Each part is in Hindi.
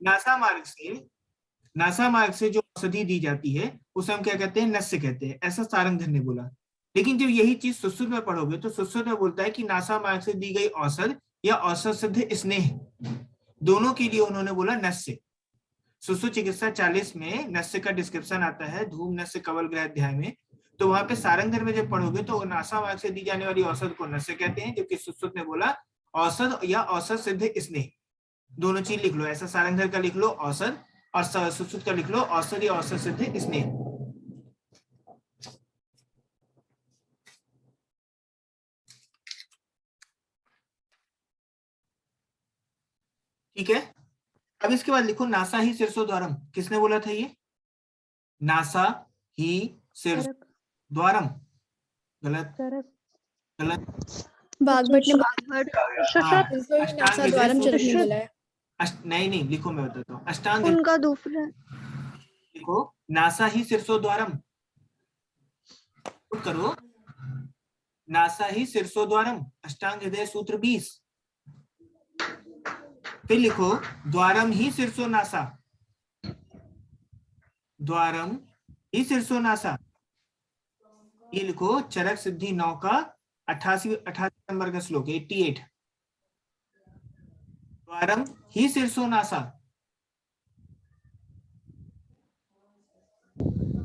नासा मार्ग से जो औषधि दी जाती है उसे हम क्या कहते हैं, नस्य कहते हैं, ऐसा सारंगधर ने बोला। लेकिन जब यही चीज सुश्रुत में पढ़ोगे तो सुश्रुत में बोलता है कि नासा मार्ग से दी गई औषध या औषध सिद्ध स्नेह, दोनों के लिए उन्होंने बोला नस्य। सुश्रुत चिकित्सा 40 में नस्य का डिस्क्रिप्शन आता है, धूम नस्य कवल ग्रह अध्याय में। तो वहां पे सारंगधर में जब पढ़ोगे तो नासा मार्ग से दी जाने वाली औषध को नस्य कहते हैं, जबकि सुश्रुत ने बोला औषध या औषध सिद्ध स्नेह। दोनों चीज लिख लो, ऐसा सारंगधर का लिख लो औषध, और सुश्रुत का लिख लो औषध या औषध सिद्ध स्नेह। ठीक है, अब इसके बाद लिखो नासा ही शीर्षोद्वारम। किसने बोला था ये? नासा ही शीर्षोद्वारम। गलत गलत। बागभट ने नहीं नहीं लिखो, मैं बताता हूँ। अष्टांग उनका दूसरा लिखो, नासा ही शीर्षोद्वारम करो, नासा ही शीर्षोद्वारम, अष्टांग हृदय सूत्र 20। फिर लिखो द्वारम ही शीर्षो नासा, द्वारम ही शीर्षो नासा। ये लिखो चरक सिद्धि 9 का 88 नंबर का श्लोक 88। द्वारम ही शीर्षो नासा।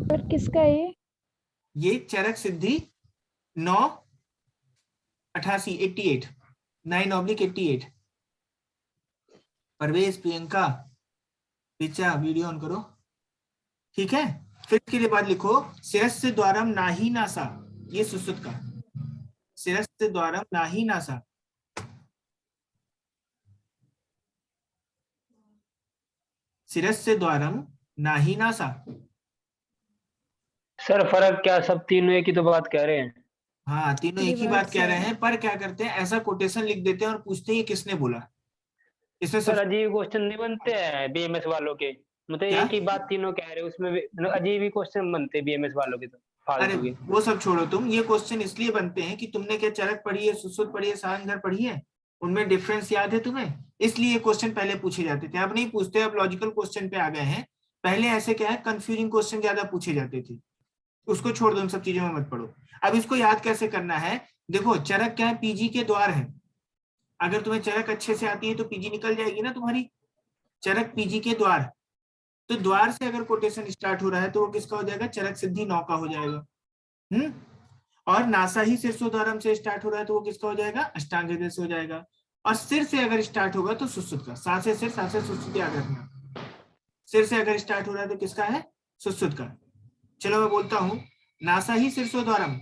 पर किसका है ये चरक सिद्धि 9 88 88 9/88। परवेश, प्रियंका, रिचा वीडियो ऑन करो। ठीक है, फिर इसके लिए बाद लिखो शिरस्य द्वारम नाही नासा। ये सुश्रुत का, शिरस्य द्वारम नाही नासा। शिरस्य द्वारम नाही नासा। सर फर्क क्या, सब तीनों एक ही तो बात कह रहे हैं। हाँ, तीनों एक ही बात कह रहे हैं, पर क्या करते हैं, ऐसा कोटेशन लिख देते हैं और पूछते हैं ये किसने बोला। इसमें सर अजीब क्वेश्चन नहीं बनते हैं बीएमएस वालों के, मतलब एक ही बात तीनों कह रहे हैं, उसमें मतलब अजीब ही क्वेश्चन बनते हैं बीएमएस वालों के तो अरे फालतू के। वो सब छोड़ो तुम, ये क्वेश्चन इसलिए बनते हैं कि तुमने क्या चरक पढ़ी है, सुश्रुत पढ़ी है, सारंगधर पढ़ी है, उनमें डिफरेंस याद है तुम्हें, इसलिए क्वेश्चन पहले पूछे जाते थे। अब नहीं पूछते, अब लॉजिकल क्वेश्चन पे आ गए हैं। पहले ऐसे क्या है, कंफ्यूजिंग क्वेश्चन ज्यादा पूछे जाते थे, उसको छोड़ दो, उन सब चीजों में मत पढ़ो। अब इसको याद कैसे करना है, देखो चरक क्या है, पीजी के द्वार है। अगर तुम्हें चरक अच्छे से आती है तो पीजी निकल जाएगी ना तुम्हारी, चरक पीजी के द्वार। तो द्वार से अगर कोटेशन स्टार्ट हो रहा है तो वो किसका हो जाएगा, चरक सिद्धि 9 का हो जाएगा। और नासा ही शीर्षोद्वारम से स्टार्ट हो रहा है तो वो किसका हो जाएगा, अष्टांग हृदय से हो जाएगा। और सिर से अगर स्टार्ट होगा तो सुश्रुत का, सा से सिर, सा से सुश्रुत याद रखना। सिर से अगर स्टार्ट हो रहा है तो किसका है, सुश्रुत का। चलो मैं बोलता हूँ, नासा ही शीर्षोद्वारम,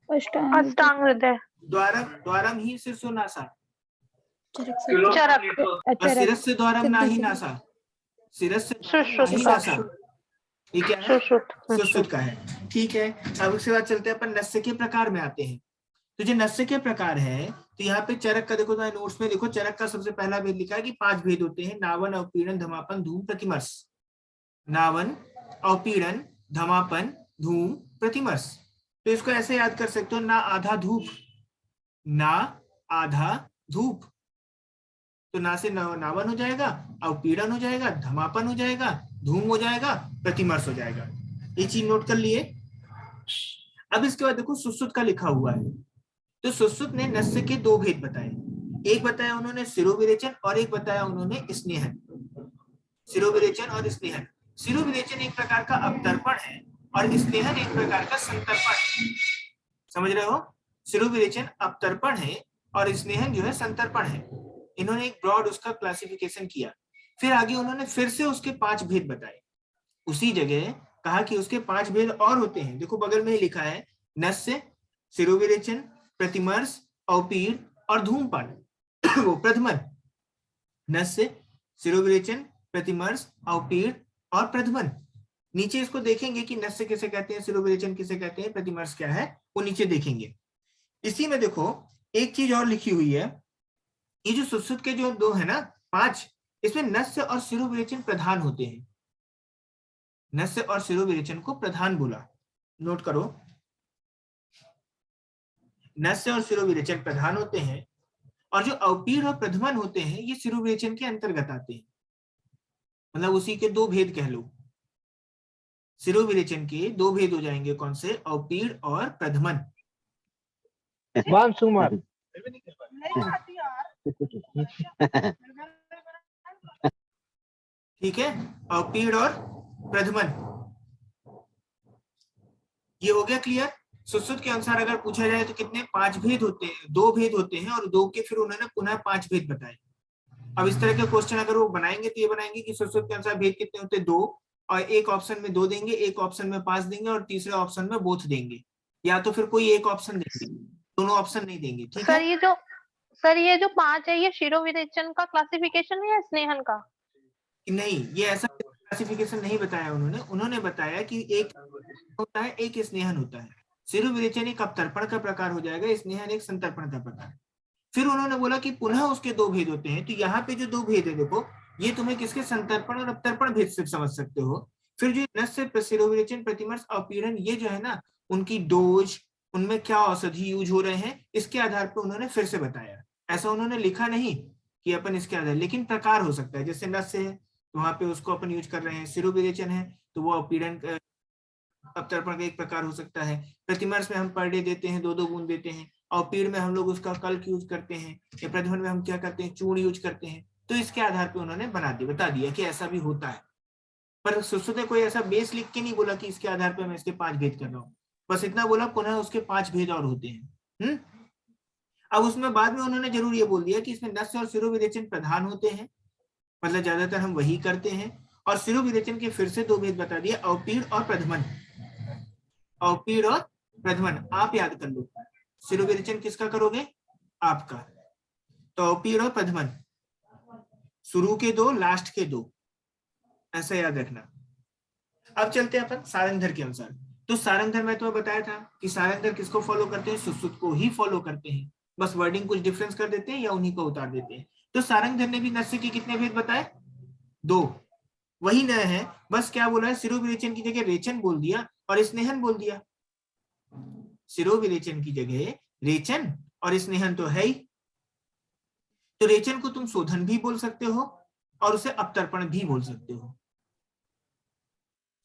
अष्टांग हृदय, द्वारम ही शीर्षो नासा, चरक, और शिरस्य द्वारम नाही नासा, शिरस्य नाही नासा। ये क्या है, सुश्रुत का है। ठीक है, अब उसके बाद चलते हैं अपन नस्य के प्रकार में आते हैं। तो जो नस्य के प्रकार है, तो यहाँ पे चरक का देखो, नोट्स में देखो, चरक का सबसे पहला भेद लिखा है कि 5 भेद होते हैं, नावन, अवपीड़न, धमापन, धूम, प्रतिमर्श। नावन, अवपीड़न, धमापन, धूम, प्रतिमर्श। तो इसको ऐसे याद कर सकते हो, ना आधा धूप, ना आधा धूप। तो ना से नावन हो जाएगा, अवपीड़न हो जाएगा, धमापन हो जाएगा, धूम हो जाएगा, प्रतिमर्श हो जाएगा। ये चीज नोट कर लिए। अब इसके बाद देखो सुश्रुत का लिखा हुआ है। तो सुश्रुत ने नस्य के 2 भेद बताए, एक बताया उन्होंने शिरोविरेचन और एक बताया उन्होंने स्नेहन। शिरोविरेचन और स्नेहन, शिरोविरेचन एक प्रकार का अवतर्पण है और स्नेहन एक प्रकार का संतर्पण है। समझ रहे हो, शिरोविरेचन अवतर्पण है और स्नेहन जो है संतर्पण है। इन्होंने एक ब्रॉड उसका क्लासिफिकेशन किया। फिर आगे उन्होंने फिर से उसके 5 भेद बताए, उसी जगह कहा कि उसके 5 भेद और होते हैं। देखो बगल में ही लिखा है, नस्य, शिरोविरेचन, प्रतिमर्श, अवपीड़ और धूमपान। वो प्रथमन, नस्य, शिरोविरेचन, प्रतिमर्श, अवपीड़ और प्रथमन। नीचे इसको देखेंगे कि नस्य किसे कहते हैं, शिरोविरेचन किसे कहते हैं, प्रतिमर्श क्या है, वो नीचे देखेंगे। इसी में देखो एक चीज और लिखी हुई है, ये जो सुश्रुत के जो 2 है ना 5, इसमें नस्य और शिरोविरेचन प्रधान होते हैं। नस्य और शिरोविरेचन को प्रधान बोला, नोट करो, नस्य और शिरोविरेचन प्रधान होते हैं, और जो अवपीड़ और प्रथमन होते हैं ये शिरोविरेचन के अंतर्गत आते हैं। मतलब उसी के दो भेद कह लो, शिरोविरेचन के दो भेद हो जाएंगे, कौन से? अवपीड़ और प्रधमन। वांसुमार। ठीक है, अवपीड़ और प्रधमन, ये हो गया क्लियर। सुश्रुत के अनुसार अगर पूछा जाए तो कितने? 5 भेद होते हैं, 2 भेद होते हैं, और 2 के फिर उन्होंने पुनः 5 भेद बताए। अब इस तरह के क्वेश्चन अगर वो बनाएंगे तो ये बनाएंगे कि सुश्रुत के अनुसार भेद कितने होते हैं? 2, और एक ऑप्शन में 2 देंगे, एक ऑप्शन में 5 देंगे, और तीसरे ऑप्शन में बोथ देंगे, या तो फिर कोई एक ऑप्शन देंगे, दोनों ऑप्शन नहीं देंगे। ठीक है सर, ये जो 5 है, ये शिरोविरेचन का क्लासिफिकेशन है या स्नेहन का? नहीं, ये ऐसा क्लासिफिकेशन नहीं बताया उन्होंने बताया कि एक होता है, एक स्नेहन होता है। शिरोविरेचन एक अपतर्पण का प्रकार हो जाएगा, स्नेहन एक संतर्पण का प्रकार। फिर उन्होंने बोला कि पुनः उसके 2 भेद होते हैं, तो यहाँ पे जो 2 भेद है देखो, ये तुम्हें किसके? संतर्पण और अपतर्पण भेद से समझ सकते हो। फिर जो नस्य शिरोविरेचन प्रतिमर्श अवपीड़न, ये जो है ना, उनकी डोज, उनमें क्या औषधि यूज हो रहे हैं, इसके आधार पर उन्होंने फिर से बताया। ऐसा उन्होंने लिखा नहीं कि अपन इसके आधार, लेकिन प्रकार हो सकता है। जैसे नस्य है तो वहां पे उसको अपन यूज कर रहे हैं, शिरोविरेचन है तो वो अपीड़न अपतर्पण का एक प्रकार हो सकता है। प्रतिमर्श में हम पर डे देते हैं, 2-2 बूंद देते हैं, और पीड़ में हम लोग उसका कल्क यूज करते हैं, या प्रधमन में हम क्या करते हैं? चूर्ण यूज करते हैं। तो इसके आधार पर उन्होंने बता दिया कि ऐसा भी होता है। पर सुश्रुत ने कोई ऐसा बेस लिख के नहीं बोला कि इसके आधार पर मैं इसके 5 भेद कर रहा हूँ, बस इतना बोला पुनः उसके 5 भेद और होते हैं। अब उसमें बाद में उन्होंने जरूर ये बोल दिया कि इसमें नस्य और शिरोविरेचन प्रधान होते हैं, मतलब ज्यादातर हम वही करते हैं, और शिरोविरेचन के फिर से 2 भेद बता दिया, अवपीड़ और प्रधमन। अवपीड़ और प्रधमन आप याद कर लो, शिरोविरेचन किसका करोगे? आपका। तो अवपीड़ और प्रधमन, शुरू के 2, लास्ट के 2, ऐसा याद रखना। अब चलते हैं अपन सारंगधर के अनुसार। तो सारंगधर मैं तुम्हें बताया था कि सारंगधर किसको फॉलो करते हैं? सुश्रुत को ही फॉलो करते हैं, बस वर्डिंग कुछ डिफरेंस कर देते हैं या उन्हीं को उतार देते हैं। तो सारंगधर ने भी नस्य के कितने भेद बताए? 2। वही नया है, बस क्या बोला है? शिरोविरेचन की जगह रेचन बोल दिया और स्नेहन बोल दिया। शिरोविरेचन की जगह रेचन और स्नेहन तो है ही। तो रेचन को तुम शोधन भी बोल सकते हो और उसे अपतर्पण भी बोल सकते हो।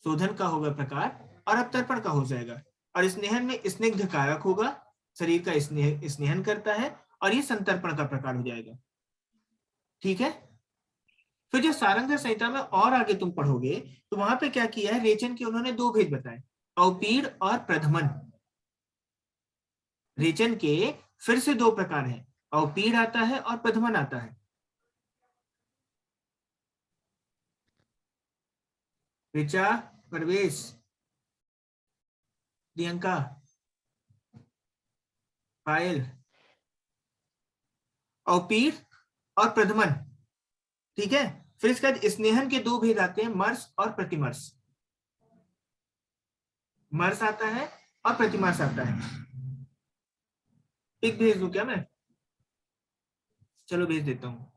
शोधन का होगा प्रकार और अपतर्पण का हो जाएगा। और स्नेहन में स्निग्ध कारक होगा, शरीर का स्नेहन करता है, और ये संतर्पण का प्रकार हो जाएगा। ठीक है। फिर जो सारंगधर संहिता में और आगे तुम पढ़ोगे तो वहां पे क्या किया है? रेचन के उन्होंने 2 भेद बताए, अवपीड़ और प्रधमन। रेचन के फिर से 2 प्रकार हैं, अवपीड़ आता है और प्रधमन आता है। ऋचा, परवेश, प्रियंका, पायल, अवपीड़ और प्रधमन। ठीक है। फिर इसके बाद स्नेहन के 2 भेद आते हैं, मर्श और प्रतिमर्श। मर्श आता है और प्रतिमर्श आता है। पिक भेज दूं क्या मैं? चलो भेज देता हूं।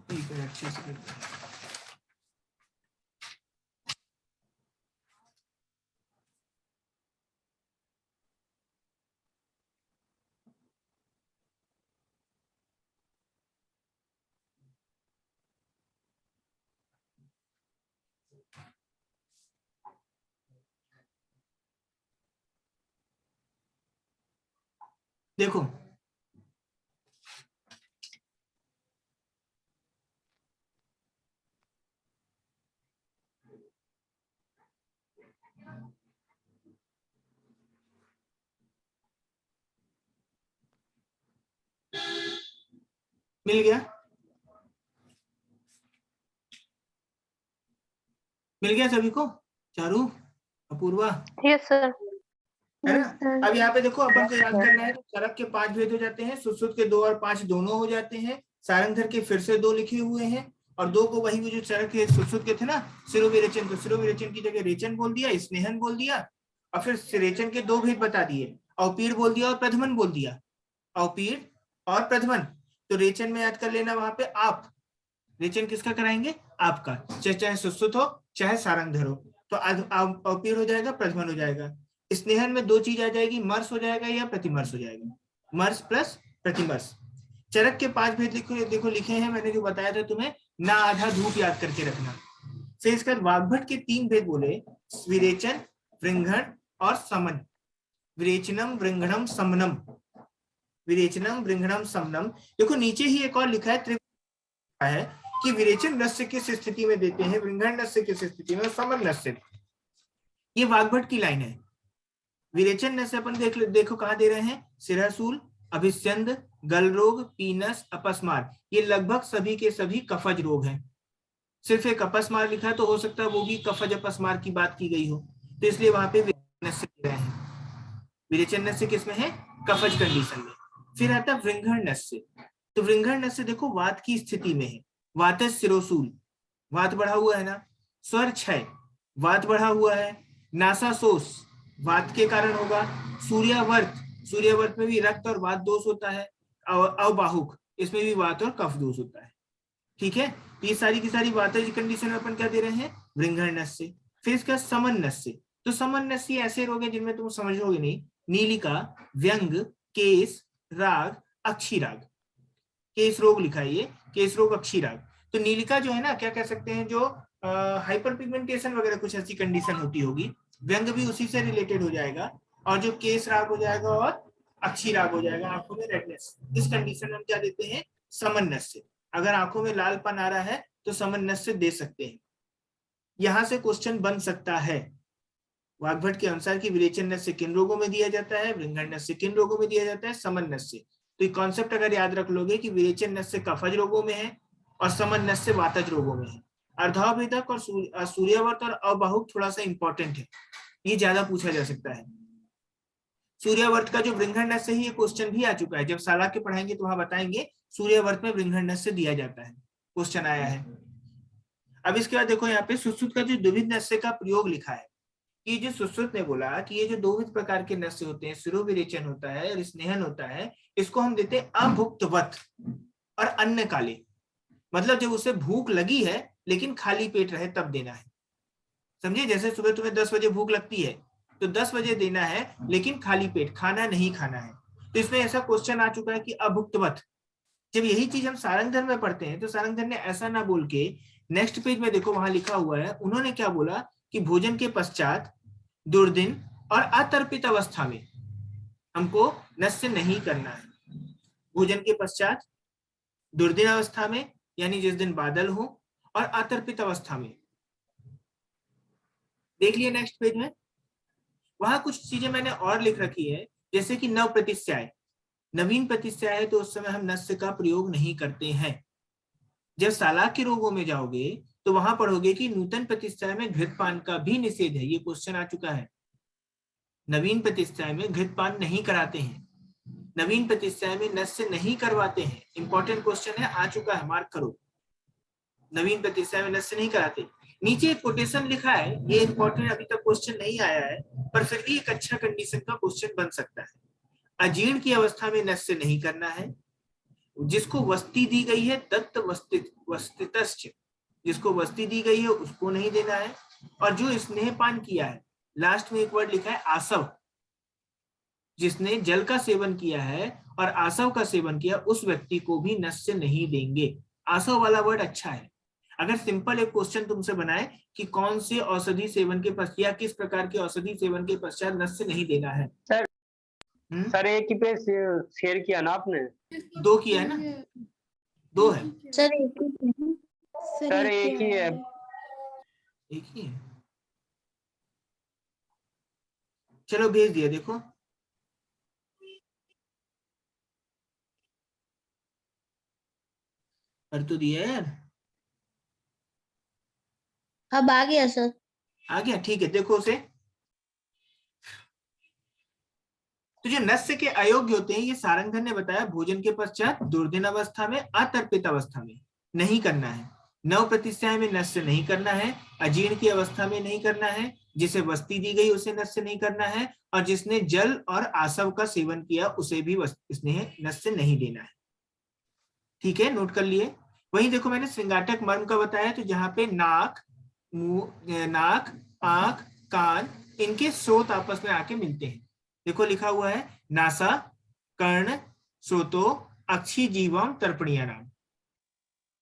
ठीक है, अच्छे से देखो। मिल गया? मिल गया सभी को? चारू, अपूर्वा? Yes sir. है ना? अब यहाँ पे देखो, अपन को याद करना है तो चरक के 5 भेद हो जाते हैं, सुश्रुत के 2 और 5 दोनों हो जाते हैं, सारंगधर के फिर से 2 लिखे हुए हैं, और 2 को वही वो जो चरक के सुश्रुत के थे ना शिरोविरेचन, तो शिरोविरेचन की जगह रेचन बोल दिया, स्नेहन बोल दिया, और फिर रेचन के 2 भेद बता दिए, अवपीड़ बोल दिया और प्रधमन बोल दिया, अवपीड़ और प्रधमन। तो रेचन में याद कर लेना वहां पे आप, रेचन किसका कराएंगे? आपका, चाहे सुश्रुत हो चाहे सारंगधर हो। तो अवपीड़ हो जाएगा, प्रधमन हो जाएगा। स्नेहन में 2 चीज आ जाएगी, मर्स हो जाएगा या प्रतिमर्स हो जाएगा, मर्स प्लस प्रतिमर्स। चरक के 5 भेद देखो लिखे हैं मैंने जो बताया था तुम्हें, ना आधा धूप याद करके रखना। फिर इसके बाद वाग्भट के 3 भेद बोले, विरेचन, वृंघण और समन। विरेचनम वृंघणम समनम, विरेचनम वृंघणम समनम। देखो नीचे ही एक और लिखा है कि विरेचन नस्य किस स्थिति में देते हैं, वृंघण नस्य किस स्थिति में, समन नस्य। ये वाग्भट की लाइन है। विरेचन नस्य अपन देखो कहाँ दे रहे हैं, सिरसूल, अभिस्यंद, गल रोग, पीनस, अपस्मार, ये लगभग सभी के सभी कफज रोग हैं। सिर्फ एक अपस्मार लिखा है तो हो सकता है वो भी कफज अपस्मार की बात की गई हो, तो इसलिए वहां पे विरेचन नस्य दे रहे हैं। विरेचन नस्य किसमें है? कफज कंडीशन में। फिर आता वृंघण नस्य। तो वृंघण नस्य देखो वात की स्थिति में है, वात सिरोसूल, वात बढ़ा हुआ है ना, स्वर क्षय, वात बढ़ा हुआ है, नासाशोष वात के कारण होगा, सूर्यावर्त, सूर्यावर्त में भी रक्त और वात दोष होता है, अवबाहुक इसमें भी वात और कफ दोष होता है। ठीक है, ये सारी की सारी वातज कंडीशन में अपन क्या दे रहे हैं, वृंघण नस्य। फिर इसका समन नस्य। तो समन नस्य ऐसे रोग है जिनमें तुम समझोगे नहीं, नीलिका, व्यंग, केस, राग, अक्षीराग, केस रोग लिखा है ये, केस रोग, अक्षीराग। तो नीलिका जो है ना, क्या कह सकते हैं, जो हाइपर पिगमेंटेशन वगैरह कुछ ऐसी कंडीशन होती होगी, व्यंग भी उसी से रिलेटेड हो जाएगा, और जो केस राग हो जाएगा और अक्षी राग हो जाएगा, आंखों में रेडनेस, इस कंडीशन में हम क्या देते हैं, समन नस्य। अगर आंखों में लालपन आ रहा है तो समन नस्य दे सकते हैं। यहां से क्वेश्चन बन सकता है वाग्भट के अनुसार कि विरेचन नस्य किन रोगों में दिया जाता है, वृंघण नस्य किन रोगों में दिया जाता है, समन नस्य। तो ये कॉन्सेप्ट अगर याद रख लोगे कि विरेचन नस्य कफज रोगों में है और समन नस्य वातज रोगों में है। अर्धाभिदक और सूर्यावर्त और अबाहुक थोड़ा सा इंपॉर्टेंट है, ये ज्यादा पूछा जा सकता है। सूर्यावर्त का जो वृंघण नस्य है, ये क्वेश्चन भी आ चुका है, जब साला के पढ़ाएंगे तो वहां बताएंगे सूर्यावर्त में वृंघण नस्य दिया जाता है, क्वेश्चन आया है। अब इसके बाद देखो यहाँ पे सुश्रुत का जो द्विविध नस्य का प्रयोग लिखा है, कि जो सुश्रुत ने बोला कि ये जो 2 विध प्रकार के नस्य होते हैं, शिरोविरेचन होता है और स्नेहन होता है, इसको हम देते हैं अभुक्तवत और अन्न काले। मतलब जब उसे भूख लगी है लेकिन खाली पेट रहे तब देना है, समझिए। जैसे सुबह तुम्हें 10 बजे भूख लगती है तो 10 बजे देना है, लेकिन खाली पेट, खाना नहीं खाना है। तो इसमें ऐसा क्वेश्चन आ चुका है कि अभुक्तवत। जब यही चीज हम सारंगधर में पढ़ते हैं तो सारंगधर ने ऐसा ना बोल के नेक्स्ट पेज में देखो वहां लिखा हुआ है, उन्होंने क्या बोला कि भोजन के पश्चात, दुर्दिन और अतर्पित अवस्था में हमको नस्य नहीं करना है। भोजन के पश्चात, दुर्दिन अवस्था में यानी जिस दिन बादल हो, और अतर्पित अवस्था में। देख लिया नेक्स्ट पेज में, वहां कुछ चीजें मैंने और लिख रखी है, जैसे कि नव प्रतिस्याय, नवीन प्रतिस्याय है तो उस समय हम नस्य का प्रयोग नहीं करते हैं। जब सालाक के रोगों में जाओगे तो वहां पढ़ोगे कि नूतन प्रतिस्याय में घृतपान का भी निषेध है, ये क्वेश्चन आ चुका है। नवीन प्रतिस्याय में घृतपान नहीं कराते हैं, नवीन प्रतिस्याय में नस्य नहीं करवाते हैं, इंपॉर्टेंट क्वेश्चन है, आ चुका है, मार्क करो। नवीन प्रतिस्याय में नस्य नहीं कराते। नीचे एक कोटेशन लिखा है, ये इंपॉर्टेंट, अभी तक क्वेश्चन नहीं आया है पर फिर भी एक अच्छा कंडीशन का क्वेश्चन बन सकता है। अजीर्ण की अवस्था में नस्य नहीं करना है, जिसको वस्ती दी गई है दत्त वस्तितश्च, जिसको वस्ती दी गई है उसको नहीं देना है, और जो स्नेहपान किया है, लास्ट में एक वर्ड लिखा है आसव, जिसने जल का सेवन किया है और आसव का सेवन किया, उस व्यक्ति को भी नस्य नहीं देंगे। आसव वाला वर्ड अच्छा है। अगर सिंपल एक क्वेश्चन तुमसे बनाए कि कौन से औषधि सेवन के पश्चात या किस प्रकार के औषधि सेवन के पश्चात नस्य नहीं देना है। सर एक ही पे शेयर किया ना आपने? 2 किया है ना, 2 है सर एक ही है। सर एक ही है, एक ही है। चलो भेज दिया, देखो कर तो दिया यार, अब आ गया सर, आ गया, ठीक है। देखो उसे, तो जो नस्य के अयोग्य होते हैं, ये सारंगधर ने बताया भोजन के पश्चात, दुर्दिन अवस्था में, अतर्पित अवस्था में नहीं करना है। नव प्रतिष्ठाएं में नस्य नहीं करना है, अजीर्ण की अवस्था में नहीं करना है, जिसे वस्ती दी गई उसे नस्य नहीं करना है, और जिसने जल और आसव का सेवन किया उसे भी इसने नस्य नहीं देना है। ठीक है, नोट कर लिए। वहीं देखो मैंने श्रृंगाटक मर्म का बताया, तो जहां पे नाक, मुंह, नाक, आंख, कान, इनके स्रोत आपस में आके मिलते हैं। देखो लिखा हुआ है नासा, कर्ण, स्रोतो, अक्षी, जीवम, तर्पणीय नाम।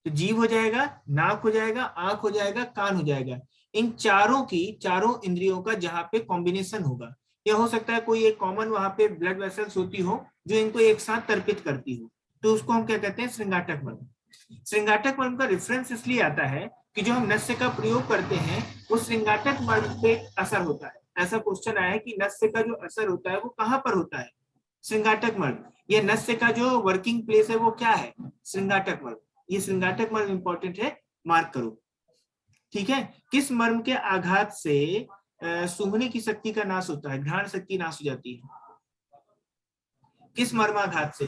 तो जीव हो जाएगा, नाक हो जाएगा, आंख हो जाएगा, कान हो जाएगा। इन चारों इंद्रियों का जहां पे कॉम्बिनेशन होगा, या हो सकता है कोई एक कॉमन वहां पे ब्लड वेसल्स होती हो जो इनको एक साथ तर्पित करती हो, तो उसको हम क्या कहते हैं, श्रृंगाटक मर्म। श्रृंगाटक मर्म का रेफरेंस इसलिए आता है कि जो हम नस्य का प्रयोग करते हैं वो श्रृंगाटक मर्म पे असर होता है। ऐसा क्वेश्चन आया है कि नस्य का जो असर होता है वो कहां पर होता है, श्रृंगाटक मर्म। ये नस्य का जो वर्किंग प्लेस है वो क्या है, श्रृंगाटक मर्म। ये श्रृंगाटक मर्म इंपॉर्टेंट है, मार्क करो। ठीक है, किस मर्म के आघात से सूंघने की शक्ति का नाश होता है, घ्राण शक्ति नाश हो जाती है, किस मर्माघात से?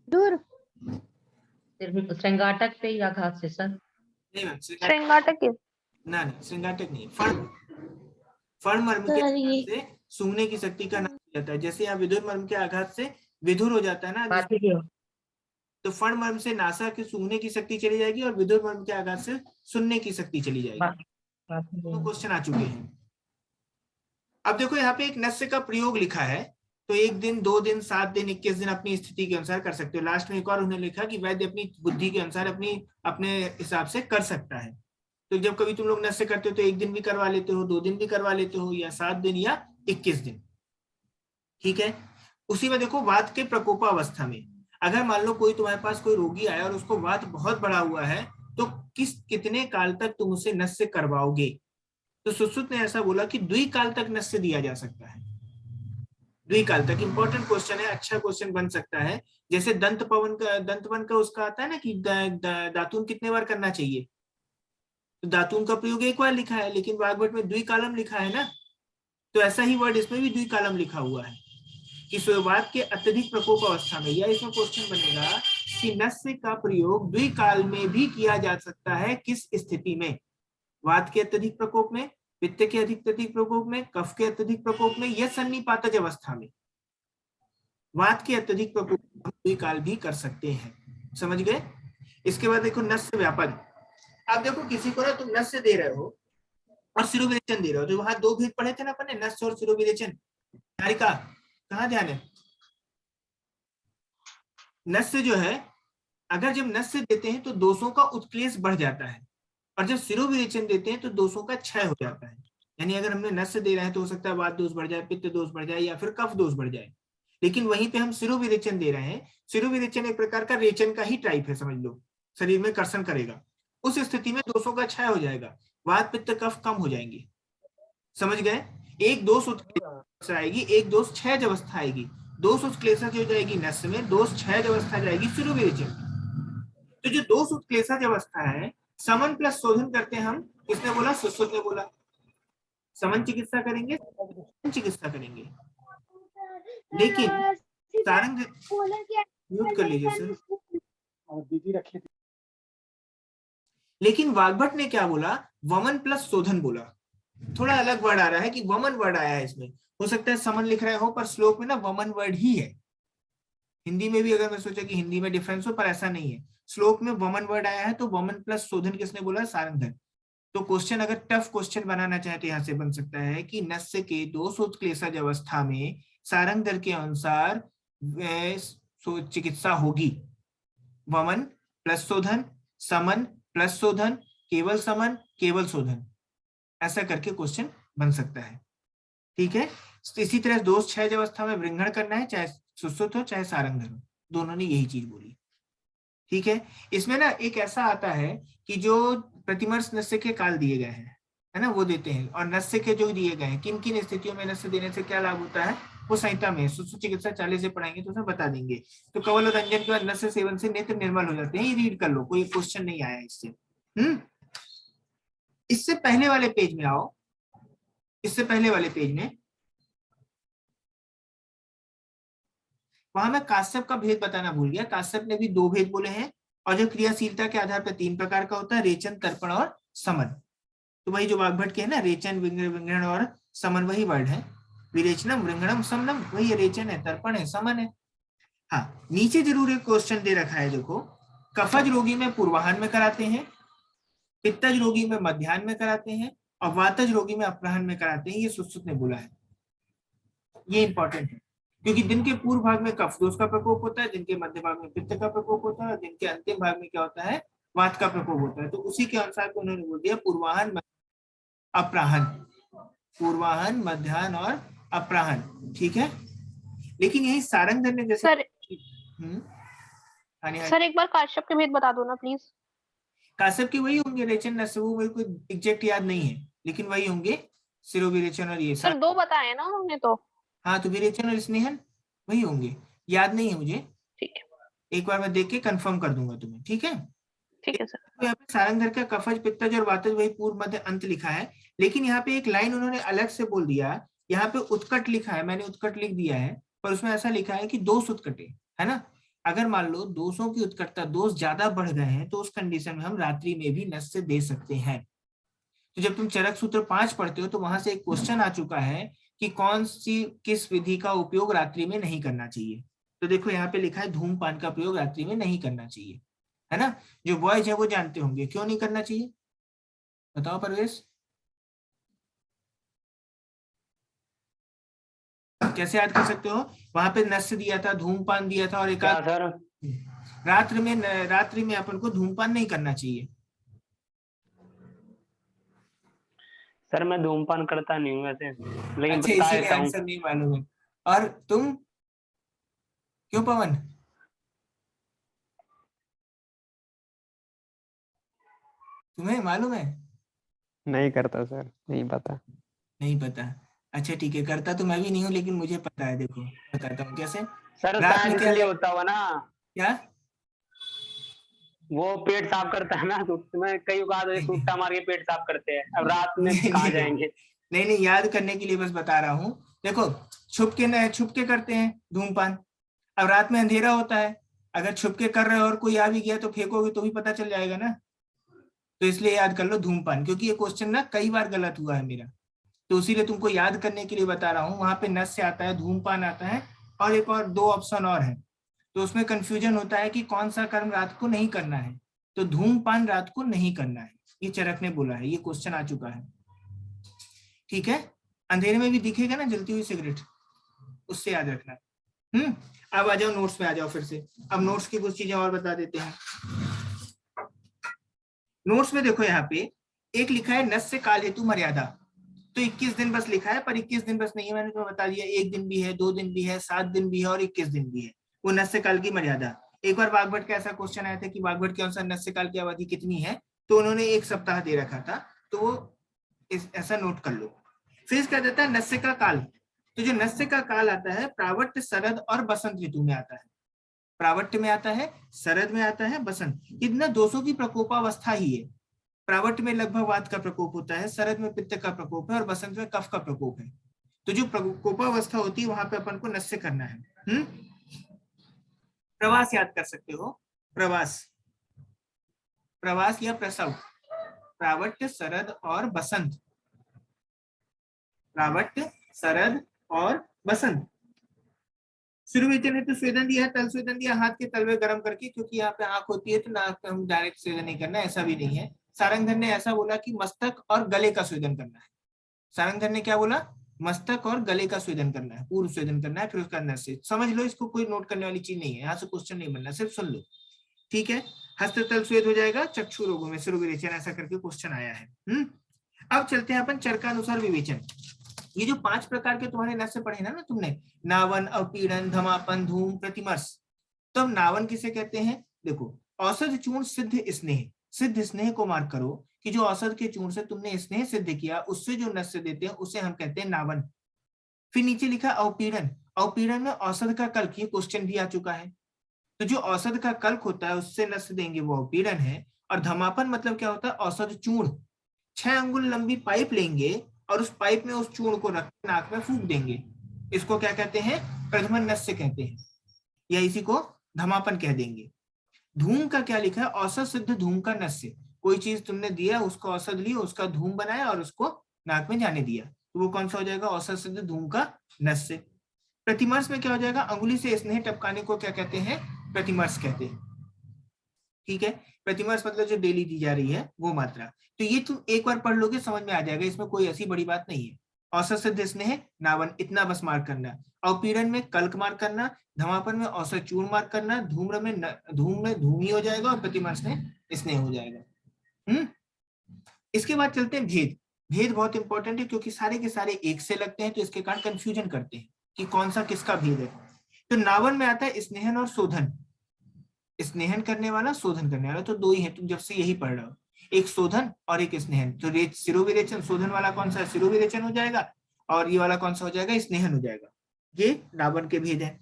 दूर। श्रृंगाटक पे या आघात से सर? नहीं मैम, श्रृंगाटक ना नहीं, श्रृंगाटक नहीं, फण मर्म के आघात से सूंघने की शक्ति का नाश हो जाता है। जैसे यहाँ विधुर मर्म के आघात से विधुर हो जाता है ना, तो फण मर्म से नासा की सूंघने की शक्ति चली जाएगी और विधुर मर्म के आघात से सुनने की शक्ति चली जाएगी। तो क्वेश्चन आ चुके हैं। अब देखो यहाँ पे एक नस्य का प्रयोग लिखा है, तो 1 दिन, 2 दिन, 7 दिन, 21 दिन अपनी स्थिति के अनुसार कर सकते हो। लास्ट में एक और उन्होंने लिखा कि वैद्य अपनी बुद्धि के अनुसार अपने हिसाब से कर सकता है। तो जब कभी तुम लोग नस्य करते हो तो 1 दिन भी करवा लेते हो, 2 दिन भी करवा लेते हो, या 7 दिन या 21 दिन। ठीक है, उसी में देखो वात के प्रकोपावस्था में अगर मान लो कोई तुम्हारे पास कोई रोगी आया और उसको वात बहुत बढ़ा हुआ है, तो कितने काल तक तुम उसे नस्य करवाओगे? तो सुश्रुत ने ऐसा बोला कि द्विकाल तक नस्य दिया जा सकता है। द्विकाल तक, इंपॉर्टेंट क्वेश्चन है, अच्छा क्वेश्चन बन सकता है। जैसे दंतवन का उसका आता है ना कि दातून कितने बार करना चाहिए, तो दातून का प्रयोग 1 बार लिखा है, लेकिन वाग्भट में द्विकालम लिखा है ना, तो ऐसा ही वर्ड इसमें भी द्विकालम लिखा हुआ है कि वात के अत्यधिक प्रकोप अवस्था में, या इसमें क्वेश्चन बनेगा कि नस्य का प्रयोग द्विकाल में भी किया जा सकता है। किस स्थिति में? वात के अत्यधिक प्रकोप में, पित्त के अत्यधिक प्रकोप में, कफ के अत्यधिक प्रकोप में, या सन्निपातज अवस्था में। वात के अत्यधिक प्रकोप में द्विकाल भी कर सकते हैं। समझ गए? इसके बाद देखो नस्य व्यापन। अब देखो किसी को ना तुम नस्य दे रहे हो और शिरोविरेचन दे रहे हो, तो वहां 2 भेद पढ़े थे ना अपन ने, नस्य और शिरोविरेचन। हारिका कहाँ ध्यान है? नस्य जो है, अगर जब नस्य देते हैं तो दोषों का उत्क्लेश बढ़ जाता है, और जब शिरोविरेचन देते हैं तो दोषों का क्षय हो जाता है। यानी अगर हमने नस्य दे रहे हैं तो हो सकता है वात दोष बढ़ जाए, पित्त दोष बढ़ जाए, या फिर कफ दोष बढ़ जाए। लेकिन वहीं पे हम शिरोविरेचन दे रहे हैं, शिरोविरेचन एक प्रकार का रेचन का ही टाइप है, समझ लो, शरीर में कर्षण करेगा। उस स्थिति में दोषों का क्षय हो जाएगा, वात पित्त कफ कम हो जाएंगे। समझ गए? एक दोष उत्क्लेश आएगी, एक दोष क्षयज अवस्था आएगी। दोष उत्क्लेशज हो जाएगी नस्य में, दोष क्षयज अवस्था जाएगी शिरोविरेचन। तो जो दोष उत्क्लेशज अवस्था है, समन प्लस शोधन करते हैं हम। किसने बोला? सुश्रुत ने बोला। समन चिकित्सा करेंगे, चिकित्सा करेंगे। लेकिन सारंग, म्यूट कर लीजिए सर। लेकिन वाग्भट ने क्या बोला? वमन प्लस शोधन बोला। थोड़ा अलग वर्ड आ रहा है कि वमन वर्ड आया है इसमें। हो सकता है समन लिख रहे हो पर श्लोक में ना वमन वर्ड ही है। हिंदी में भी अगर मैं सोचा कि हिंदी में डिफरेंस हो, पर ऐसा नहीं है। श्लोक में वमन वर्ड आया है, तो वमन प्लस शोधन किसने बोला? सारंगधर। तो क्वेश्चन अगर टफ क्वेश्चन बनाना चाहे तो यहाँ से बन सकता है कि नस्य के दोष उत्क्लेशज अवस्था में सारंगधर के अनुसार चिकित्सा होगी। वमन प्लस शोधन, समन प्लस शोधन, केवल समन, केवल शोधन, ऐसा करके क्वेश्चन बन सकता है। ठीक है, इसी तरह दोष क्षयज अवस्था में वृंघण करना है, चाहे सुश्रुत हो चाहे सारंगधर हो, दोनों ने यही चीज बोली। ठीक है, इसमें ना एक ऐसा आता है कि जो प्रतिमर्श नस्य के काल दिए गए हैं, है ना, वो देते हैं, और नस्य के जो दिए गए हैं, किन किन स्थितियों में नस्य देने से क्या लाभ होता है, वो संहिता में सुश्रुत चिकित्सा 40 से पढ़ाएंगे तो उसमें बता देंगे। तो कवल और रंजन के बाद नस्य सेवन से नेत्र निर्मल हो जाते हैं, ये रीड कर लो, कोई क्वेश्चन नहीं आया इससे। इससे पहले वाले पेज में आओ, इससे पहले वाले पेज में वहां मैं काश्यप का भेद बताना भूल गया। काश्यप ने भी 2 भेद बोले हैं, और जो क्रियाशीलता के आधार पर 3 प्रकार का होता है, रेचन, तर्पण और समन। तो वही जो वाग्भट के है ना, रेचन, विंगड़न और समन, वही वर्ड है। विरेचनम, वृंगणम, समनम, वही रेचन है, तर्पण है, समन है। हाँ, नीचे जरूर एक क्वेश्चन दे रखा है, देखो, कफज रोगी में पूर्वाह्न में कराते हैं, पित्तज रोगी में मध्याह्न में कराते हैं, और वातज रोगी में अपराह्न में कराते हैं, ये सुश्रुत ने बोला है। ये इंपॉर्टेंट है, क्योंकि दिन के पूर्व भाग में कफ दोष का प्रकोप होता है, दिन के मध्य भाग में पित्त का प्रकोप होता है, और दिन के अंतिम भाग में क्या होता है, वात का प्रकोप होता है। तो उसी के अनुसार उन्होंने बोल दिया पूर्वाह्न, अपराह्न, पूर्वाह्न, मध्याह्न और अपराह्न, ठीक है। लेकिन यही सारंगधर ने जैसे सर, सर एक बार काश्यप के भेद बता दो ना प्लीज। काश्यप के वही होंगे, रेचन, नसवु, वही, कोई एग्जैक्ट याद नहीं है, लेकिन वही होंगे, शिरोविरेचन और ये सर 2 बताए ना हमने तो। हाँ, तो विरेचन और स्नेहन वही होंगे, याद नहीं है मुझे, ठीक है, एक बार मैं देख के कंफर्म कर दूंगा तुम्हें, ठीक है। ठीक है सर। तो यहाँ पे सारंगधर का कफज, पित्तज और वातज वही पूर्व मध्य अंत लिखा है, लेकिन यहाँ पे एक लाइन उन्होंने अलग से बोल दिया, यहाँ पे उत्कट लिखा है, मैंने उत्कट लिख दिया है, पर उसमें ऐसा लिखा है कि दोष उत्कटे, है ना। अगर मान लो दोषों की उत्कटता, दोष ज्यादा बढ़ गए हैं, तो उस कंडीशन में हम रात्रि में भी नस्य दे सकते हैं। तो जब तुम चरक सूत्र 5 पढ़ते हो, तो वहां से एक क्वेश्चन आ चुका है कि कौन सी, किस विधि का उपयोग रात्रि में नहीं करना चाहिए। तो देखो यहाँ पे लिखा है धूमपान का प्रयोग रात्रि में नहीं करना चाहिए, है ना। जो बॉयज है वो जानते होंगे क्यों नहीं करना चाहिए, बताओ परवेश, कैसे याद कर सकते हो। वहां पे नस्य दिया था, धूमपान दिया था, और एक रात्रि में अपन को धूमपान नहीं करना चाहिए। सर मैं धूमपान करता नहीं हूँ वैसे, लेकिन अच्छा, बता इसीलिए देता हूँ। आंसर नहीं मालूम है। और तुम क्यों पवन, तुम्हें मालूम है? नहीं करता सर, नहीं पता। नहीं पता, अच्छा ठीक है, करता तो मैं भी नहीं हूँ, लेकिन मुझे पता है, देखो बताता हूँ कैसे। सर रात शायद में क्या इसलिए होता हुआ ना, क्या, वो पेट साफ करता है ना, तो तुम्हें कई बार सूखता मार के पेट साफ करते हैं, अब रात में नहीं, कहाँ नहीं, जाएंगे। नहीं, नहीं, याद करने के लिए बस बता रहा हूँ। देखो, छुप के करते हैं धूमपान, अब रात में अंधेरा होता है, अगर छुप के कर रहे हो और कोई आ भी गया तो फेंकोगे तो भी पता चल जाएगा ना। तो इसलिए याद कर लो धूमपान, क्योंकि ये क्वेश्चन ना कई बार गलत हुआ है मेरा, तो इसीलिए तुमको याद करने के लिए बता रहा हूँ। वहां पे नस्य आता है, धूमपान आता है, और एक और 2 ऑप्शन और है, तो उसमें कंफ्यूजन होता है कि कौन सा कर्म रात को नहीं करना है। तो धूमपान रात को नहीं करना है, ये चरक ने बोला है, ये क्वेश्चन आ चुका है, ठीक है। अंधेरे में भी दिखेगा ना जलती हुई सिगरेट, उससे याद रखना। अब आ जाओ नोट्स में, आ जाओ फिर से। अब नोट्स की कुछ चीजें और बता देते हैं। नोट्स में देखो, यहाँ पे एक लिखा है नस्य काल हेतु मर्यादा, तो 21 दिन बस लिखा है, पर 21 दिन बस नहीं है, मैंने तुम्हें बता दिया, 1 दिन भी है, 2 दिन भी है, 7 दिन भी है, और 21 दिन भी है, वो नस्य काल की मर्यादा। एक बार वाग्भट का ऐसा क्वेश्चन आया था कि वाग्भट के अनुसार नस्य काल की अवधि कितनी है, तो उन्होंने 1 सप्ताह दे रखा था, तो वो ऐसा नोट कर लो। फिर क्या देता है नस्य का काल, तो जो नस्य का काल आता है प्रावट्य, शरद और बसंत ऋतु में आता है। प्रावट्य में आता है, शरद में आता है, बसंत, इतना दोषों की प्रकोपावस्था ही है। प्रावट्य में लगभग वात का प्रकोप होता है, शरद में पित्त का प्रकोप है, और बसंत में कफ का प्रकोप है। तो जो प्रकोपावस्था होती है वहां पे अपन को नस्य करना है। प्रवास याद कर सकते हो, प्रवास, प्रवास या प्रसव, प्रावट्य, शरद और बसंत, प्रावट्य, शरद और बसंत। शिरोवेचन है तो स्वेदन दिया है, तल स्वेदन दिया, हाथ के तलवे गर्म करके, क्योंकि यहाँ पे आंख होती है तो नाक पे हम डायरेक्ट स्वेदन नहीं करना, ऐसा भी नहीं है। सारंगधर ने ऐसा बोला कि मस्तक और गले का स्वेदन करना है। सारंगधर ने क्या बोला, मस्तक और गले का स्वेदन करना है, पूर्व स्वेदन करना है, फिर उसका अंदर से। समझ लो, इसको कोई नोट करने वाली चीज नहीं है, यहाँ से क्वेश्चन नहीं बनना, सिर्फ सुन लो, ठीक है। हस्ततल स्वेद हो जाएगा चक्षु रोगों में, शिरोविरेचन, ऐसा करके क्वेश्चन आया है। अब चलते हैं अपन चरकानुसार विवेचन। ये जो 5 प्रकार के तुम्हारे नस्य पढ़े ना तुमने, नावन, अवपीड़न, धमापन, धूम, प्रतिमर्श, तो अब नावन किसे कहते हैं, देखो, औषध चूर्ण सिद्ध स्नेह, सिद्ध स्नेह को मार्क करो कि जो औषध के चूर्ण से तुमने स्नेह सिद्ध किया, उससे जो नस्य देते हैं उसे हम कहते हैं नावन। फिर नीचे लिखा अवपीड़न, अवपीड़न में औषध का कल्क, ये क्वेश्चन भी आ चुका है, तो जो औषध का कल्क होता है उससे नस्य देंगे वो अवपीड़न है। और धमापन मतलब क्या होता है, औषध चूर्ण, 6 अंगुल लंबी पाइप लेंगे और उस पाइप में उस चूर्ण को रख नाक में फूंक देंगे, इसको क्या कहते हैं, प्रधमन नस्य कहते हैं, या इसी को धमापन कह देंगे। धूम का क्या लिखा है, औसत सिद्ध धूम का नस्य, कोई चीज तुमने दिया, उसका औसत लिया, उसका धूम बनाया और उसको नाक में जाने दिया, तो वो कौन सा हो जाएगा, औसत सिद्ध धूम का नस्य। प्रतिमर्श में क्या हो जाएगा, अंगुली से स्नेह टपकाने को क्या कहते हैं, प्रतिमर्श कहते हैं। ठीक है, प्रतिमर्श मतलब जो डेली दी जा रही है वो मात्रा। तो ये तुम एक बार पढ़ लोगे समझ में आ जाएगा, इसमें कोई ऐसी बड़ी बात नहीं है। औसत सिद्ध स्नेह नावन, इतना बस मार्क करना। अवपीड़न में कल्क मार्क करना, धमापन में औसत चूर्ण मार्क करना, धूम्र में धूम में धूमी हो जाएगा और प्रतिमर्श में स्नेह हो जाएगा। इसके बाद चलते हैं भेद। भेद बहुत इंपॉर्टेंट है क्योंकि सारे के सारे एक से लगते हैं, तो इसके कारण कंफ्यूजन करते हैं कि कौन सा किसका भेद है। तो नावन में आता है स्नेहन और शोधन, स्नेहन करने वाला, शोधन करने वाला, तो दो ही है, तुम जब से यही पढ़ रहे हो, एक शोधन और एक स्नेहन। तो शिरोविरेचन, शोधन वाला कौन सा है, शिरोविरेचन हो जाएगा, और ये वाला कौन सा हो जाएगा, स्नेहन हो जाएगा। ये नावन के भेद है।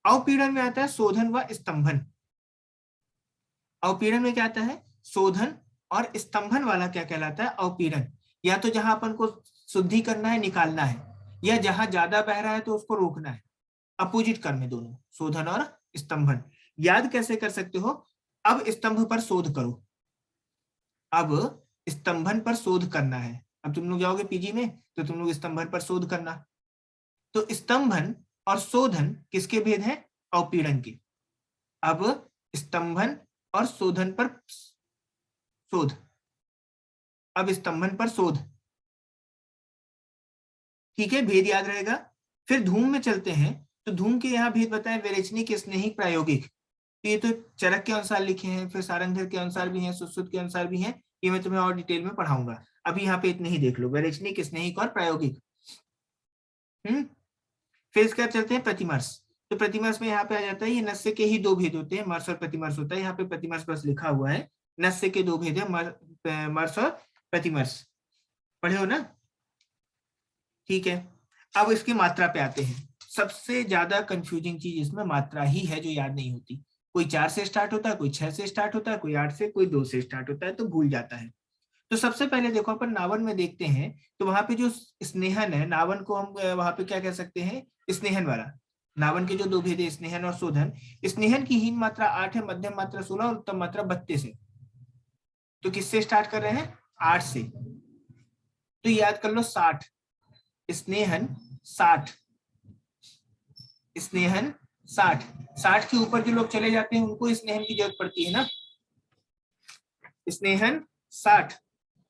अवपीड़न में आता है शोधन व स्तंभन। अवपीड़न में क्या आता है, शोधन और स्तंभन वाला क्या कहलाता है, अवपीड़न। या तो जहां अपन को शुद्धि करना है, निकालना है, या जहां ज्यादा बह रहा है तो उसको रोकना है, अपोजिट कर्म है दोनों, शोधन और स्तंभन। याद कैसे कर सकते हो, अब स्तंभ पर शोध करो, अब स्तंभन पर शोध करना है। अब तुम लोग जाओगे पीजी में तो तुम लोग स्तंभन पर शोध करना, तो स्तंभन और शोधन किसके भेद हैं, अवपीड़न के। अब स्तंभन और शोधन पर शोध, अब स्तंभन पर शोध, ठीक है, भेद याद रहेगा। फिर धूम में चलते हैं, तो धूम के यहाँ भेद बताएं, विरेचनिक, स्नेहिक, प्रायोगिक। तो ये तो चरक के अनुसार लिखे हैं, फिर सारंगधर के अनुसार भी हैं, सुश्रुत के अनुसार भी हैं, ये मैं तुम्हें और डिटेल में पढ़ाऊंगा, अभी यहाँ पे इतने ही देख लो, विरेचनिक, स्नेहिक और प्रायोगिक। फिर इसके बाद चलते हैं प्रतिमर्श। तो प्रतिमर्श में यहाँ पे आ जाता है, ये नस्य के ही दो भेद होते हैं, मर्श और प्रतिमर्श होता है, यहाँ पे प्रतिमर्श बस लिखा हुआ है, नस्य के दो भेद है, मर्श और प्रतिमर्श, पढ़े हो ना, ठीक है। अब इसकी मात्रा पे आते हैं, सबसे ज्यादा कंफ्यूजिंग चीज इसमें मात्रा ही है जो याद नहीं होती। कोई 4 से स्टार्ट होता है, कोई 6 से स्टार्ट होता है, कोई 8 से, कोई 2 से स्टार्ट होता है, तो भूल जाता है। तो सबसे पहले देखो अपन नावन में देखते हैं, तो वहां पे जो स्नेहन है, नावन को हम वहां पे क्या कह सकते हैं, स्नेहन वाला। नावन के जो दो भेद है, स्नेहन और शोधन। स्नेहन की हीन मात्रा 8 है, मध्यम मात्रा 16 और उत्तम मात्रा 32 है। तो किससे स्टार्ट कर रहे हैं, 8 से। तो याद कर लो 60, स्नेहन 60, स्नेहन 60, 60 के ऊपर जो लोग चले जाते हैं उनको स्नेहन की जरूरत पड़ती है ना। स्नेहन 60,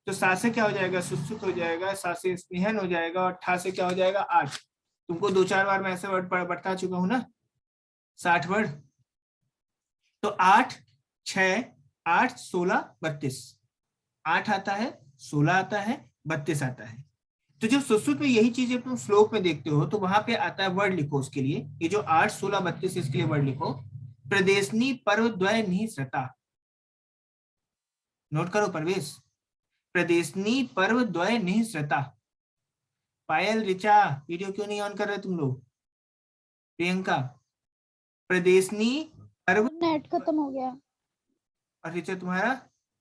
तो 7 से क्या हो जाएगा, सुश्रुत हो जाएगा, 7 से स्नेहन हो जाएगा, और 8 से क्या हो जाएगा, 8। तुमको 2-4 बार मैं ऐसे वर्ड बता चुका हूं ना, 60 वर्ड। तो 8, 6, 8, 16, 32, 8 आता है, 16 आता है, 32 आता है। तो जब सुश्रुत में यही चीजें तुम श्लोक में देखते हो, तो वहां पे आता है, वर्ड लिखो उसके लिए, ये जो 8, 16, 32 इसके लिए वर्ड लिखो, प्रदेशनी पर्व द्वय निःसृता। नोट करो परवेश, प्रदेशनी पर्व द्वय निःसृता। पायल, रिचा, वीडियो क्यों नहीं ऑन कर रहे तुम लोग, प्रियंका, प्रदेशनी पर्व, नेट खत्म हो गया। और रिचा तुम्हारा,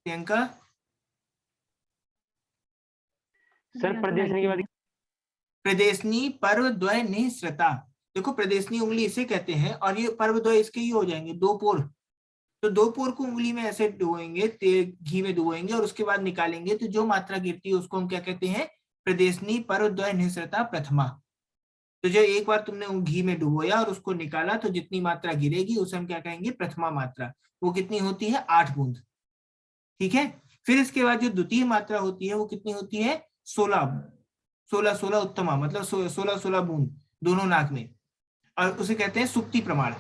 प्रियंका सर प्रदेशनी के बाद प्रदेशनी पर्व द्वय निःसृता। देखो प्रदेशनी उंगली इसे कहते हैं, और ये पर्व द्वय इसके ही हो जाएंगे, 2 पोर। तो 2 पोर को उंगली में ऐसे डुबोएंगे, घी में डुबोएंगे और उसके बाद निकालेंगे, तो जो मात्रा गिरती है उसको हम क्या कहते हैं, प्रदेशनी पर्व द्वय निःसृता प्रथमा। तो जो एक बार तुमने घी में डुबोया और उसको निकाला, तो जितनी मात्रा गिरेगी उसे हम क्या कहेंगे, प्रथमा मात्रा। वो कितनी होती है, 8 बूंद, ठीक है। फिर इसके बाद जो द्वितीय मात्रा होती है वो कितनी होती है, 16 उत्तमा, मतलब 16 बूंद दोनों नाक में, और उसे कहते हैं सुक्ति प्रमाण।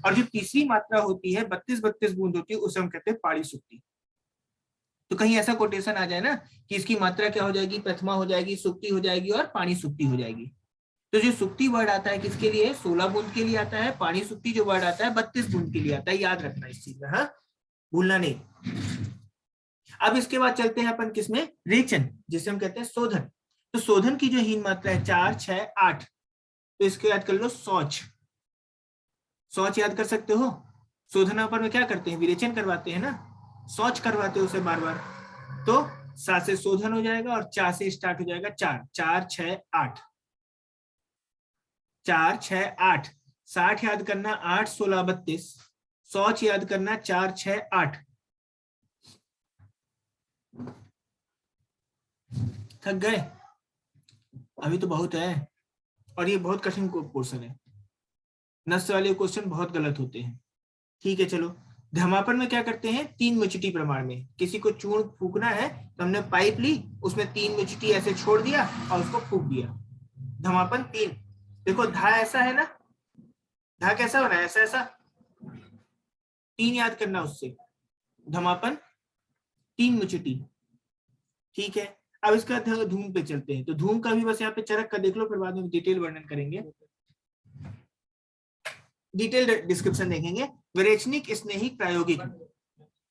और जो तीसरी मात्रा होती है 32 बूंद होती है, उसे हम कहते हैं पाड़ी सुक्ति। तो कहीं ऐसा कोटेशन आ जाए ना कि इसकी मात्रा क्या हो जाएगी, प्रथमा हो जाएगी, सुक्ति हो जाएगी और पाणी सुक्ति हो जाएगी। तो जो सुक्ति वर्ड आता है किसके लिए, 16 बूंद के लिए आता है, पाणी सुक्ति जो वर्ड आता है 32 बूंद के लिए आता है, याद रखना इस चीज में, हाँ भूलना नहीं। अब इसके बाद चलते हैं अपन किसमें, रेचन, जिसे हम कहते हैं शोधन। तो शोधन की जो हीन मात्रा है 4, 6, 8, तो इसको याद कर लो, शौच। शौच याद कर सकते हो, शोधन अपन में क्या करते हैं, विरेचन करवाते हैं ना, शौच करवाते हैं उसे बार बार। तो 7 से शोधन हो जाएगा और 4 से स्टार्ट हो जाएगा, 4, 6, 8, 4, 6, 8, 60 याद करना, 8, 16, 32, सोच याद करना 4 6 8। थक गए? अभी तो बहुत है, और ये बहुत कठिन पोर्शन है। नस वाले क्वेश्चन बहुत गलत होते हैं। ठीक है चलो, धमापन में क्या करते हैं, 3 मुचटी प्रमाण में। किसी को चूर्ण फूकना है तो हमने पाइप ली, उसमें 3 मुचटी ऐसे छोड़ दिया और उसको फूक दिया। धमापन 3। देखो धा ऐसा है ना, धा कैसा बना है, ऐसा ऐसा, 3 याद करना उससे। धमापन 3 मुचटी। ठीक है, अब इसका धूम पे चलते हैं। तो धूम का भी बस यहाँ पे चरक का देख लो, फिर बाद में डिटेल वर्णन करेंगे, डिटेल डिस्क्रिप्शन देखेंगे। विरेचनिक, स्नेहिक, प्रायोगिक।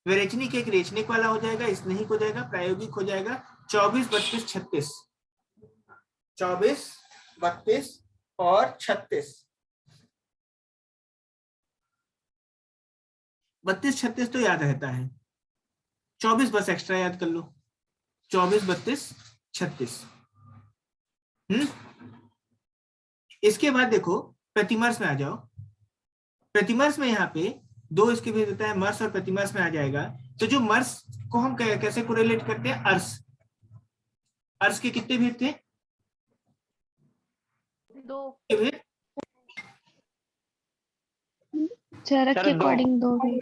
विरेचनिक एक रेचनिक वाला हो जाएगा, स्नेहिक हो जाएगा, प्रायोगिक हो जाएगा 24 32 36। 24 32 और 36। 32 36 तो याद रहता है, 24 बस एक्स्ट्रा याद कर लो। 24 32 36। इसके बाद देखो प्रतिमर्श में आ जाओ। प्रतिमर्श में यहाँ पे 2 इसके भेद होता है, मर्स और प्रतिमर्श में आ जाएगा। तो जो मर्स को हम कैसे कोरिलेट करते हैं, अर्स। अर्स के कितने भेद थे, 2। भेद? चरक के अकॉर्डिंग 2 भी।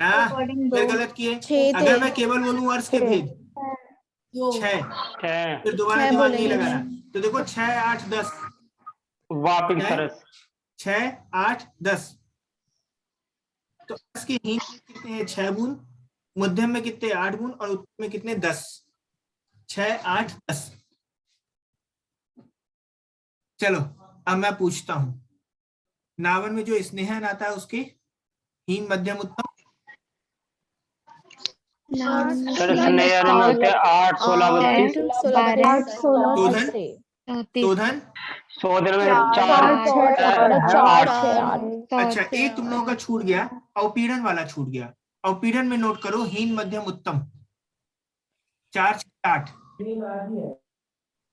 फिर गलत किए। 6 अगर मैं केवल बोलूं अर्स के भेद 6, फिर दोबारा दिमाग नहीं लगाना। तो देखो 6 8 10, वापिक सरस 6 8 10। तो अर्स के हीन कितने हैं, 6 बूंद, मध्यम में कितने 8 बूंद, और उत्तर में कितने 10। 6 8 10। चलो अब मैं पूछता हूं, नावन में जो स्नेहन आता है उसके हीन मध्यम उत्तम। सर स्नेहन में होते हैं 8 16 32। शोधन, शोधन शोधन में 4 8। अच्छा एक तुम लोगों का छूट गया, अवपीड़न वाला छूट गया। अवपीड़न में नोट करो, हीन मध्यम उत्तम 4 6 8।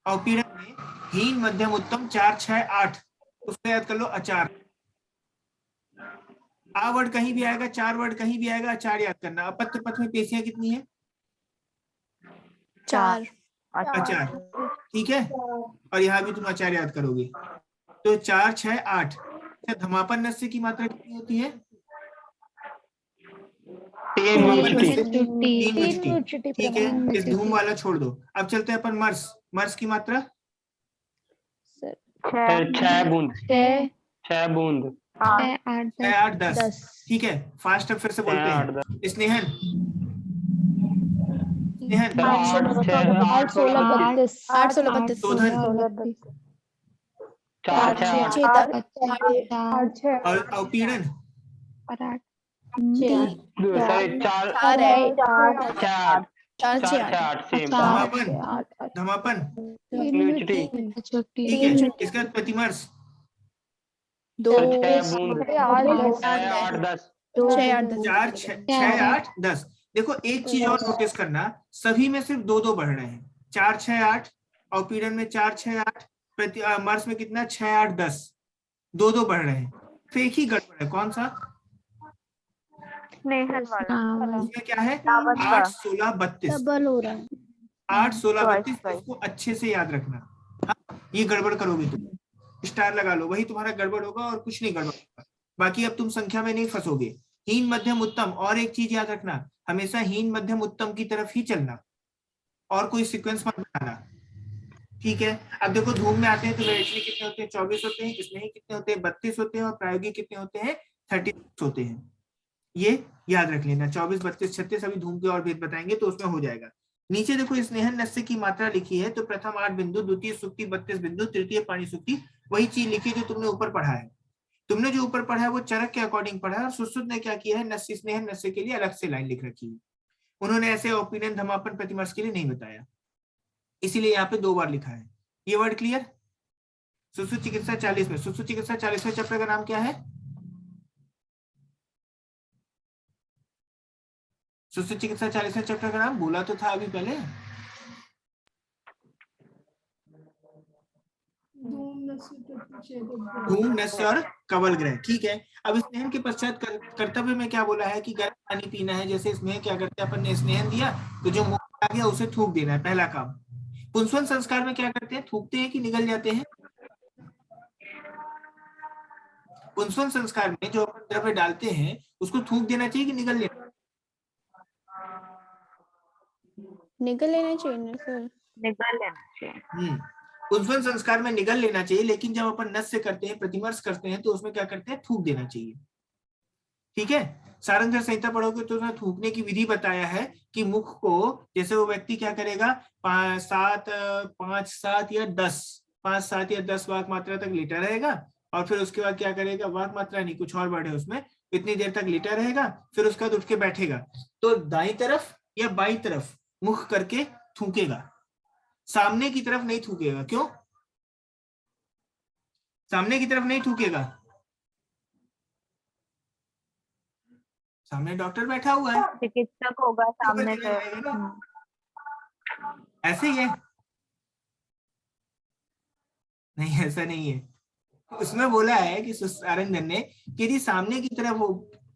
अवपीड़न में हीन मध्यम उत्तम 4 6 8। उसको याद कर लो, अचार। आ वर्ड कहीं भी आएगा, 4 वर्ड कहीं भी आएगा, अचार याद करना। अपत्य पथ में पेशियां कितनी है, 4। अचार। ठीक है, और यहाँ भी तुम अचार याद करोगे। तो 4 6 8। धमापन नस्य की मात्रा कितनी होती है, 3 मुचटी। 3 मुचटी। ठीक है, इस धूम वाला छोड़ दो। अब चलते हैं अपन मर्स। मर्स की मात्रा 6 बूंद 6 बूंद 6 8 10। ठीक है, फास्ट अब फिर से बोलते हैं। स्नेहन, स्नेहन 8 16 32। शोधन 4 6 8। और अवपीड़न 4 सेम। धमापन। मुचटी। ठीक है, इसका प्रतिमर्श 2 6 बूंद 8 10। 4 6 8 10। देखो एक चीज और नोटिस करना, सभी में सिर्फ 2 2 बढ़ रहे हैं। 4 6 8, अवपीड़न में 4 6 8, मर्स में कितना 6 8 10, 2 2 बढ़ रहे हैं। फिर एक ही गड़बड़ है, कौन सा, उसमें क्या है 8 16 32। डबल हो रहा है। 8 16 32, इसको अच्छे से याद रखना। हाँ, ये गड़बड़ करोगे तुम, स्टार लगा लो, वही तुम्हारा गड़बड़ होगा और कुछ नहीं गड़बड़ होगा। बाकी अब तुम संख्या में नहीं फंसोगे। हीन मध्यम उत्तम, और एक चीज याद रखना, हमेशा हीन मध्यम उत्तम की तरफ ही चलना, और कोई सीक्वेंस मत बनाना। ठीक है, अब देखो धूम में आते हैं तो वैरायटी कितने होते हैं, 24 होते हैं। इसमें ही कितने होते हैं, 32 होते हैं। और प्रायोगिक कितने होते हैं, 36 होते हैं। ये याद रख लेना, 24 32 36। अभी धूम के और भेद बताएंगे तो उसमें हो जाएगा। नीचे देखो स्नेहन नस्य की मात्रा लिखी है, तो प्रथम 8 बिंदु, द्वितीय सुक्ति 32 बिंदु, तृतीय पानी सुक्ति, वही चीज लिखी जो तुमने ऊपर पढ़ा है। तुमने जो ऊपर पढ़ा है वो चरक के अकॉर्डिंग पढ़ा है, और सुश्रुत ने क्या किया है, नस्य स्नेहन नस्य के लिए अलग से लाइन लिख रखी है। उन्होंने ऐसे ओपिनियन धमापन प्रतिमर्श के लिए नहीं बताया, इसीलिए यहाँ पे 2 बार लिखा है। ये वर्ड क्लियर। सुश्रुत चिकित्सा 40 में, सुश्रुत चिकित्सा 40वें चैप्टर का नाम क्या है, सुश्रुत चिकित्सा 40वें चैप्टर का नाम बोला तो था अभी पहले, धूम, नस्य और कवल ग्रह। ठीक है, अब स्नेहन के पश्चात कर्तव्य में क्या बोला है कि गर्म पानी पीना है। जैसे स्नेह क्या करते हैं, अपन ने स्नेहन दिया तो जो मुंह में आ गया उसे थूक देना है, पहला काम। पुंसवन संस्कार में क्या करते हैं, थूकते हैं कि निगल जाते हैं? पुंसवन संस्कार में जो अपन द्रव्य डालते हैं उसको थूक देना चाहिए कि निगल लेना? निगल लेना चाहिए ना सर? निगल लेना चाहिए। पुंसवन संस्कार में निगल लेना चाहिए, लेकिन जब अपन नस्य करते हैं, प्रतिमर्श करते हैं, तो उसमें क्या करते हैं, थूक देना चाहिए। ठीक है, सारंगधर संहिता पढ़ोगे तो उसने थूकने की विधि बताया है कि मुख को, जैसे वो व्यक्ति क्या करेगा, 5, 7 या 10 वाक मात्रा तक लेटा रहेगा, और फिर उसके बाद क्या करेगा, वाक मात्रा नहीं, कुछ और वर्ड है उसमें, इतनी देर तक लेटा रहेगा, फिर उसके बाद उठ के बैठेगा, तो दाईं तरफ या बाईं तरफ मुख करके थूकेगा, सामने की तरफ नहीं थूकेगा। क्यों सामने की तरफ नहीं थूकेगा? सामने डॉक्टर बैठा हुआ है, चिकित्सक होगा सामने से। ऐसे ही है? नहीं, ऐसा नहीं है। उसमें बोला है कि सारंगधर ने कि यदि सामने की तरफ वो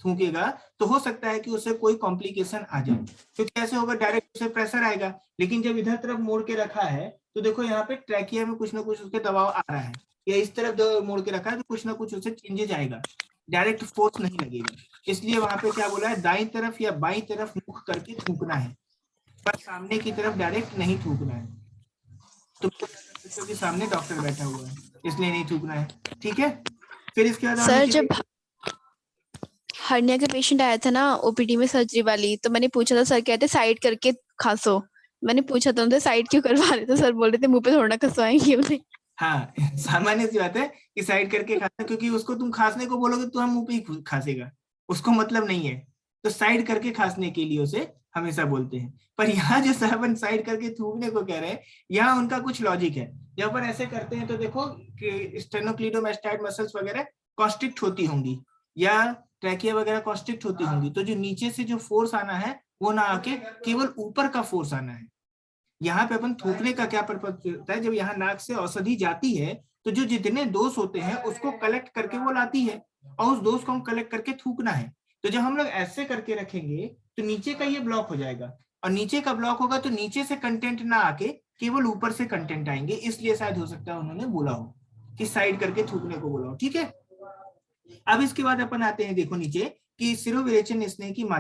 थूकेगा तो हो सकता है कि उसे कोई कॉम्प्लिकेशन आ जाए, क्योंकि ऐसे होगा डायरेक्ट उसे प्रेशर आएगा। लेकिन जब इधर तरफ मोड़ के रखा है तो देखो यहाँ पे ट्रैकिया में कुछ ना कुछ उसके दबाव आ रहा है, या इस तरफ मोड़ के रखा है तो कुछ ना कुछ उसे चेंजेज आएगा, डायरेक्ट फोर्स नहीं लगेगा। इसलिए वहां पे क्या बोला है, दाईं तरफ या बाईं तरफ मुख करके थूकना है, पर सामने की तरफ डायरेक्ट नहीं थूकना है। तो क्योंकि सामने डॉक्टर बैठा हुआ है इसलिए नहीं थूकना है। ठीक है, फिर इसके बाद सर जब हर्निया का पेशेंट आया था ना ओपीडी में सर्जरी वाली, तो मैंने पूछा था, सर कहते साइड करके खांसो। मैंने पूछा था उनसे साइड क्यों करवा रहे थे, सर बोल रहे थे मुंह पे थोड़ा ना खसवाएंगे उन्हें। हाँ, सामान्य सी बात है कि साइड करके खाना, क्योंकि उसको तुम खांसने को बोलोगे तो हम मुंह पे ही खांसेगा, उसको मतलब नहीं है, तो साइड करके खांसने के लिए उसे हमेशा बोलते हैं। पर यहाँ जो साबन साइड करके थूकने को कह रहे हैं, यहाँ उनका कुछ लॉजिक है। जब अपन ऐसे करते हैं तो देखो कि स्टेनोक्लीडोमास्टाइड मसल्स वगैरह कॉन्स्ट्रिक्ट होती होंगी, या ट्रैकिया वगैरह कॉन्स्ट्रिक्ट होती होंगी, तो जो नीचे से जो फोर्स आना है वो ना आके केवल ऊपर का फोर्स आना है। यहाँ पे अपन थूकने का क्या पर्पज होता है, जब यहाँ नाक से औषधि जाती है तो जो जितने दोष होते हैं उसको कलेक्ट करके वो लाती है, और उस दोष को हम कलेक्ट करके थूकना है। तो जब हम लोग ऐसे करके रखेंगे तो नीचे का ये ब्लॉक हो जाएगा, और नीचे का ब्लॉक होगा तो नीचे से कंटेंट ना आके केवल ऊपर से कंटेंट आएंगे, इसलिए शायद हो सकता है उन्होंने बोला हो कि साइड करके थूकने को बोला हो। ठीक है, अब इसके बाद अपन आते हैं, देखो नीचे कि शिरोविरेचन स्नेह की